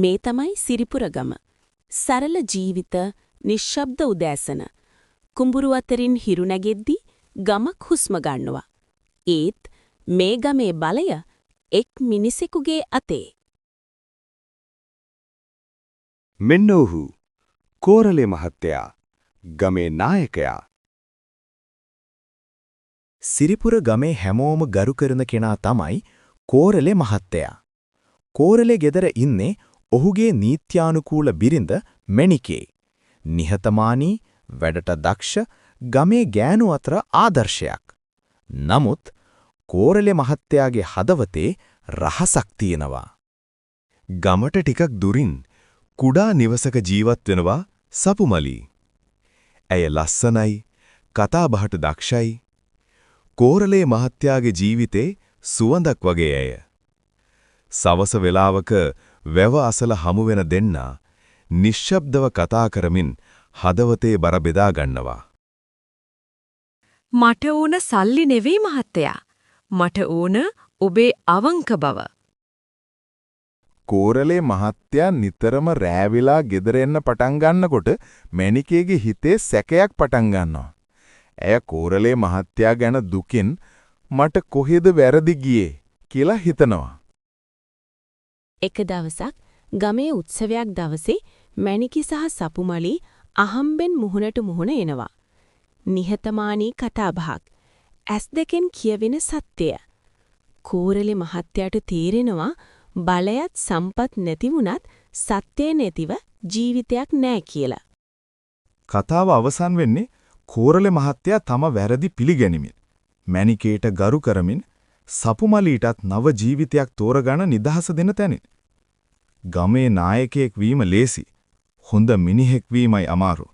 මේ තමයි සිරිපුරගම. සරල ජීවිත, නිශ්ශබ්ද උදෑසන. කුඹුරු අතරින් හිරු නැගෙද්දී ගමක් හුස්ම ගන්නවා. ඒත් මේ ගමේ බලය එක් මිනිසෙකුගේ අතේ. මෙන්න ඔහු කෝරළේ මහත්තයා, ගමේ නායකයා. සිරිපුර ගමේ හැමෝම ගරු කරන කෙනා තමයි කෝරළේ මහත්තයා. කෝරළේ ගෙදර ඉන්නේ ඔහුගේ නීත්‍යානුකූල බිරිඳ මැණිකේ. නිහතමානී, වැඩට දක්ෂ, ගමේ ගෑනු අතර ආදර්ශයක්. නමුත් කෝරළේ මහත්තයාගේ හදවතේ රහසක් තියෙනවා. ගමට ටිකක් දුරින් කුඩා නිවසක ජීවත් වෙනවා සපුමලි. ඇය ලස්සනයි, කතා බහට දක්ෂයි. කෝරළේ මහත්තයාගේ ජීවිතේ සුවඳක් වගේ ඇය. සවස වේලාවක වැව අසල හමු වෙන දෙන්නා නිශ්ශබ්දව කතා කරමින් හදවතේ බර බෙදා ගන්නවා. මට ඕන සල්ලි නෙවෙයි මහත්තයා. මට ඕන ඔබේ අවංක බව. කෝරළේ මහත්තයා නිතරම රෑවිලා ගෙදර එන්න පටන් ගන්නකොට මැණිකේගේ හිතේ සැකයක් පටන් ගන්නවා. ඇය කෝරළේ මහත්තයා ගැන දුකින් මට කොහෙද වැරදි ගියේ කියලා හිතනවා. එක දවසක් ගමේ උත්සවයක් දවසේ මැණිකි සහ සපුමලි අහම්බෙන් මුහුණට මුහුණ එනවා. නිහතමානී කතාබහක්. ඇස් දෙකෙන් කියවෙන සත්‍යය. කෝරළේ මහත්තයාට තේරෙනවා බලයත් සම්පත් නැති වුණත් සත්‍යය නැතිව ජීවිතයක් නැහැ කියලා. කතාව අවසන් වෙන්නේ කෝරළේ මහත්තයා තම වැරදි පිළිගැනීමෙන්, මැණිකේට ගරු කරමින්, සපුමලීටත් නව ජීවිතයක් තෝරගන්න නිදහස දෙන තැනින්. ගමේ නායකයෙක් වීම ලේසි, හොඳ මිනිහෙක් වීමයි අමාරු.